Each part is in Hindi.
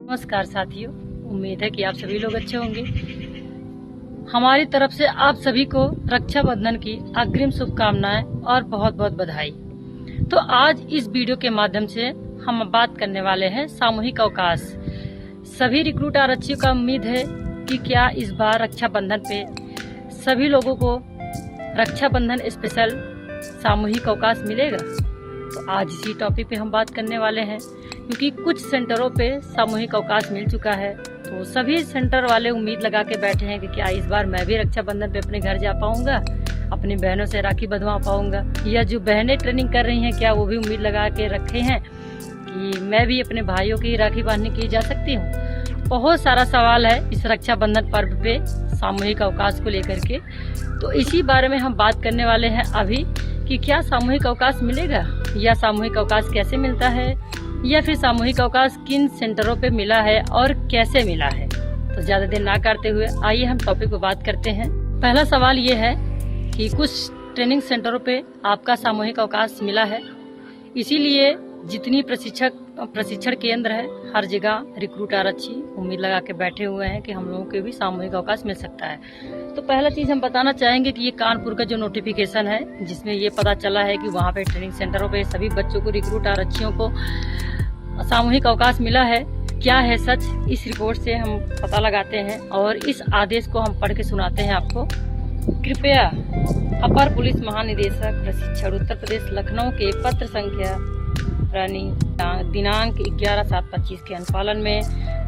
नमस्कार साथियों, उम्मीद है कि आप सभी लोग अच्छे होंगे। हमारी तरफ से आप सभी को रक्षाबंधन की अग्रिम शुभकामनाएं और बहुत बहुत बधाई। तो आज इस वीडियो के माध्यम से हम बात करने वाले हैं सामूहिक अवकाश। सभी रिक्रूट आरक्षियों का उम्मीद है कि क्या इस बार रक्षाबंधन पे सभी लोगों को रक्षाबंधन स्पेशल सामूहिक अवकाश मिलेगा। तो आज इसी टॉपिक पे हम बात करने वाले हैं, क्योंकि कुछ सेंटरों पे सामूहिक अवकाश मिल चुका है। तो सभी सेंटर वाले उम्मीद लगा के बैठे हैं कि क्या इस बार मैं भी रक्षाबंधन पे अपने घर जा पाऊंगा, अपनी बहनों से राखी बंधवा पाऊंगा, या जो बहनें ट्रेनिंग कर रही हैं क्या वो भी उम्मीद लगा के रखे हैं कि मैं भी अपने भाइयों की राखी बांधने के लिए जा सकती हूँ। बहुत सारा सवाल है इस रक्षाबंधन पर्व पे सामूहिक अवकाश को लेकर के। तो इसी बारे में हम बात करने वाले हैं अभी कि क्या सामूहिक अवकाश मिलेगा, या सामूहिक अवकाश कैसे मिलता है, या फिर सामूहिक अवकाश किन सेंटरों पे मिला है और कैसे मिला है। तो ज्यादा देर ना करते हुए आइए हम टॉपिक पे बात करते हैं। पहला सवाल ये है कि कुछ ट्रेनिंग सेंटरों पे आपका सामूहिक अवकाश मिला है, इसीलिए जितनी प्रशिक्षण केंद्र है हर जगह रिक्रूट आरक्षी उम्मीद लगा के बैठे हुए हैं कि हम लोगों के भी सामूहिक अवकाश मिल सकता है। तो पहला चीज हम बताना चाहेंगे कि ये कानपुर का जो नोटिफिकेशन है, जिसमें ये पता चला है कि वहाँ पे ट्रेनिंग सेंटरों पे सभी बच्चों को, रिक्रूट आरक्षियों को सामूहिक अवकाश मिला है। क्या है सच, इस रिपोर्ट से हम पता लगाते हैं और इस आदेश को हम पढ़ के सुनाते हैं आपको। कृपया अपर पुलिस महानिदेशक प्रशिक्षण उत्तर प्रदेश लखनऊ के पत्र संख्या दिनांक 11/7/25 के अनुपालन में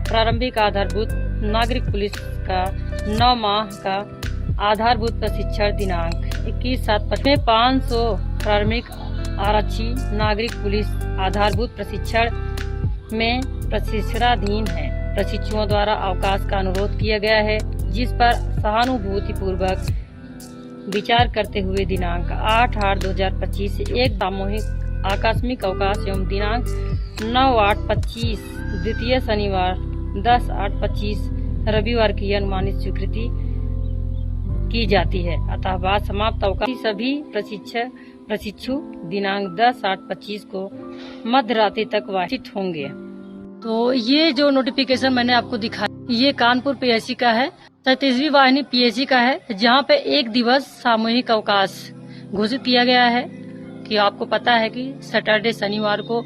प्रारंभिक आधारभूत नागरिक पुलिस का 9 माह का आधारभूत प्रशिक्षण दिनांक 21/7/25 में 500 प्रारंभिक आरक्षी नागरिक पुलिस आधारभूत प्रशिक्षण में प्रशिक्षणाधीन है। प्रशिक्षुओं द्वारा अवकाश का अनुरोध किया गया है, जिस पर सहानुभूति पूर्वक विचार करते हुए दिनांक 8/8/2025 से एक सामूहिक आकस्मिक अवकाश एवं दिनांक 9/8/25 द्वितीय शनिवार 10/8/25 रविवार की अनुमानित स्वीकृति की जाती है। अतः बाद समाप्त अवकाश सभी प्रशिक्षु दिनांक 10/8/25 को मध्य रात्रि तक वांछित होंगे। तो ये जो नोटिफिकेशन मैंने आपको दिखाया, ये कानपुर पीएससी का है, 37वीं वाहिनी पीएससी का है, जहाँ पे एक दिवस सामूहिक अवकाश घोषित किया गया है। कि आपको पता है कि सैटरडे शनिवार को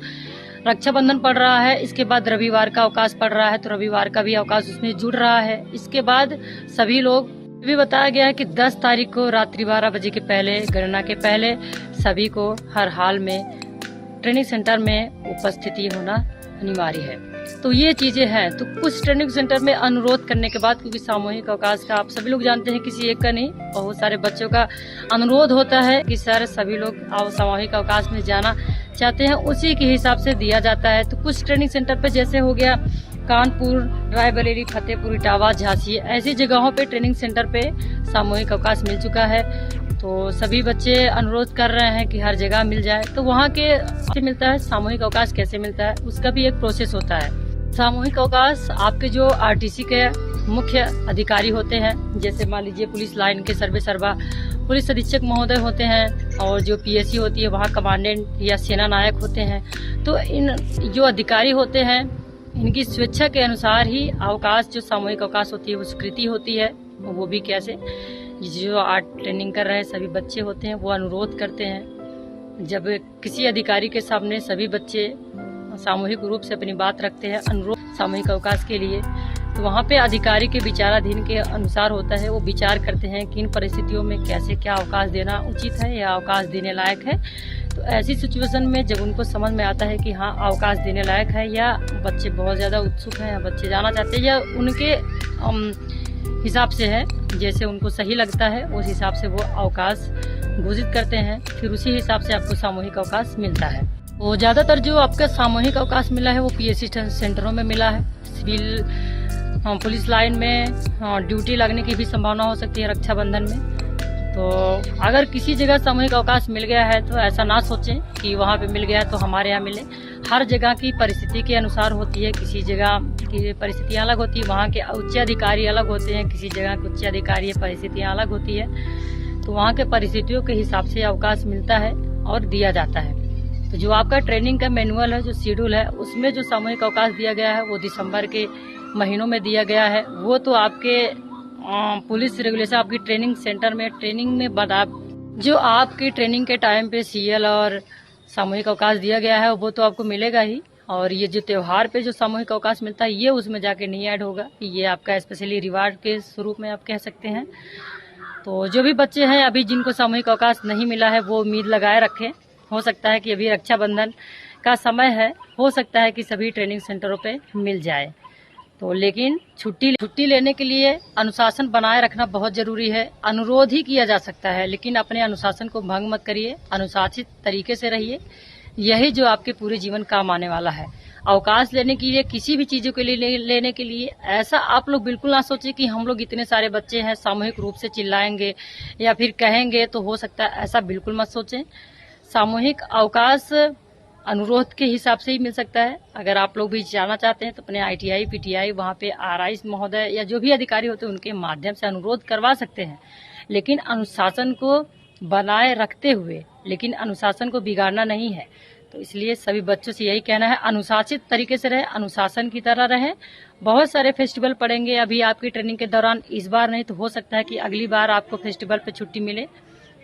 रक्षाबंधन पड़ रहा है, इसके बाद रविवार का अवकाश पड़ रहा है, तो रविवार का भी अवकाश उसमें जुड़ रहा है। इसके बाद सभी लोग भी बताया गया है कि 10 तारीख को रात्रि 12 बजे के पहले, गणना के पहले सभी को हर हाल में ट्रेनिंग सेंटर में उपस्थिति होना अनिवार्य है। तो ये चीजें हैं। तो कुछ ट्रेनिंग सेंटर में अनुरोध करने के बाद, क्योंकि सामूहिक अवकाश का आप सभी लोग जानते हैं किसी एक का नहीं, बहुत सारे बच्चों का अनुरोध होता है कि सर सभी लोग सामूहिक अवकाश में जाना चाहते हैं, उसी के हिसाब से दिया जाता है। तो कुछ ट्रेनिंग सेंटर पे जैसे हो गया कानपुर, रायबरेली, फतेहपुर, इटावा, झांसी, ऐसी जगहों पे ट्रेनिंग सेंटर पे सामूहिक अवकाश मिल चुका है। तो सभी बच्चे अनुरोध कर रहे हैं कि हर जगह मिल जाए। तो वहाँ के मिलता है सामूहिक अवकाश कैसे मिलता है, उसका भी एक प्रोसेस होता है। सामूहिक अवकाश आपके जो आरटीसी के मुख्य अधिकारी होते हैं, जैसे मान लीजिए पुलिस लाइन के सर्वे सर्वा पुलिस अधीक्षक महोदय होते हैं, और जो पीएससी होती है वहाँ कमांडेंट या सेना नायक होते हैं। तो इन जो अधिकारी होते हैं, इनकी स्वेच्छा के अनुसार ही अवकाश, जो सामूहिक अवकाश होती है वो स्वीकृति होती है। वो भी कैसे, जो आर्ट ट्रेनिंग कर रहे हैं सभी बच्चे होते हैं, वो अनुरोध करते हैं। जब किसी अधिकारी के सामने सभी बच्चे सामूहिक रूप से अपनी बात रखते हैं अनुरोध सामूहिक अवकाश के लिए, तो वहाँ पे अधिकारी के विचाराधीन के अनुसार होता है। वो विचार करते हैं कि इन परिस्थितियों में कैसे क्या अवकाश देना उचित है या अवकाश देने लायक है। तो ऐसी सिचुएशन में जब उनको समझ में आता है कि हाँ अवकाश देने लायक है, या बच्चे बहुत ज़्यादा उत्सुक हैं, या बच्चे जाना चाहते हैं, या उनके हिसाब से है, जैसे उनको सही लगता है उस हिसाब से वो अवकाश घोषित करते हैं। फिर उसी हिसाब से आपको सामूहिक अवकाश मिलता है। वो ज़्यादातर जो आपका सामूहिक अवकाश मिला है वो पीएससी सेंटरों में मिला है। सिविल पुलिस लाइन में ड्यूटी लगने की भी संभावना हो सकती है रक्षाबंधन में। तो अगर किसी जगह सामूहिक अवकाश मिल गया है तो ऐसा ना सोचें कि वहाँ पे मिल गया तो हमारे यहाँ मिले। हर जगह की परिस्थिति के अनुसार होती है, किसी जगह की परिस्थितियाँ अलग होती है, वहाँ के उच्च अधिकारी अलग होते हैं, किसी जगह के उच्च अधिकारी परिस्थितियाँ अलग होती है। तो वहाँ के परिस्थितियों के हिसाब से अवकाश मिलता है और दिया जाता है। तो जो आपका ट्रेनिंग का मैनुअल है, जो शेड्यूल है, उसमें जो सामूहिक अवकाश दिया गया है वो दिसंबर के महीनों में दिया गया है। वो तो आपके पुलिस रेगुलेशन आपकी ट्रेनिंग सेंटर में ट्रेनिंग में बता जो आपकी ट्रेनिंग के टाइम पे सीएल और सामूहिक अवकाश दिया गया है वो तो आपको मिलेगा ही। और ये जो त्योहार पे जो सामूहिक अवकाश मिलता है ये उसमें जाके नहीं ऐड होगा, ये आपका स्पेशली रिवार्ड के स्वरूप में आप कह सकते हैं। तो जो भी बच्चे हैं अभी जिनको सामूहिक अवकाश नहीं मिला है वो उम्मीद लगाए रखें। हो सकता है कि अभी रक्षाबंधन का समय है, हो सकता है कि सभी ट्रेनिंग सेंटरों पे मिल जाए। तो लेकिन छुट्टी लेने के लिए अनुशासन बनाए रखना बहुत जरूरी है। अनुरोध ही किया जा सकता है, लेकिन अपने अनुशासन को भंग मत करिए, अनुशासित तरीके से रहिए। यही जो आपके पूरे जीवन काम आने वाला है। अवकाश लेने के लिए, किसी भी चीजों के लिए लेने के लिए ऐसा आप लोग बिल्कुल ना सोचे कि हम लोग इतने सारे बच्चे हैं सामूहिक रूप से चिल्लाएंगे या फिर कहेंगे तो हो सकता है, ऐसा बिल्कुल मत सोचें। सामूहिक अवकाश अनुरोध के हिसाब से ही मिल सकता है। अगर आप लोग भी जाना चाहते हैं तो अपने ITI PTI वहाँ पे RI महोदय या जो भी अधिकारी होते हैं उनके माध्यम से अनुरोध करवा सकते हैं, लेकिन अनुशासन को बनाए रखते हुए, लेकिन अनुशासन को बिगाड़ना नहीं है। तो इसलिए सभी बच्चों से यही कहना है, अनुशासित तरीके से रहे, अनुशासन की तरह रहे। बहुत सारे फेस्टिवल पड़ेंगे अभी आपकी ट्रेनिंग के दौरान, इस बार नहीं तो हो सकता है कि अगली बार आपको फेस्टिवल पे छुट्टी मिले।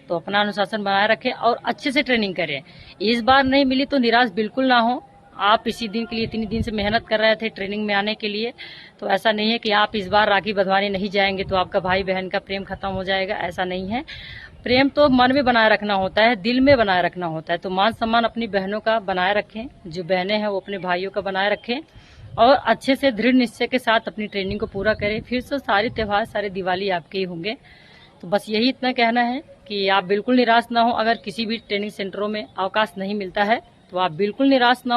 तो अपना अनुशासन बनाए रखें और अच्छे से ट्रेनिंग करें। इस बार नहीं मिली तो निराश बिल्कुल ना हो। आप इसी दिन के लिए इतनी दिन से मेहनत कर रहे थे ट्रेनिंग में आने के लिए, तो ऐसा नहीं है कि आप इस बार राखी बंधवाने नहीं जाएंगे तो आपका भाई बहन का प्रेम खत्म हो जाएगा, ऐसा नहीं है। प्रेम तो मन में बनाए रखना होता है, दिल में बनाए रखना होता है। तो मान सम्मान अपनी बहनों का बनाए रखें, जो बहनें हैं वो अपने भाइयों का बनाए रखें और अच्छे से दृढ़ निश्चय के साथ अपनी ट्रेनिंग को पूरा करें। फिर से सारे त्योहार, सारे दिवाली आपके ही होंगे। तो बस यही इतना कहना है कि आप बिल्कुल निराश ना हो। अगर किसी भी ट्रेनिंग सेंटरों में अवकाश नहीं मिलता है तो आप बिल्कुल निराश ना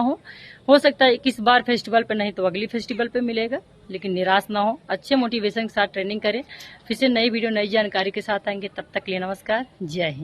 हो सकता है किस बार फेस्टिवल पे नहीं तो अगली फेस्टिवल पे मिलेगा, लेकिन निराश ना हो। अच्छे मोटिवेशन के साथ ट्रेनिंग करें। फिर से नई वीडियो, नई जानकारी के साथ आएंगे। तब तक के लिए नमस्कार, जय हिंद।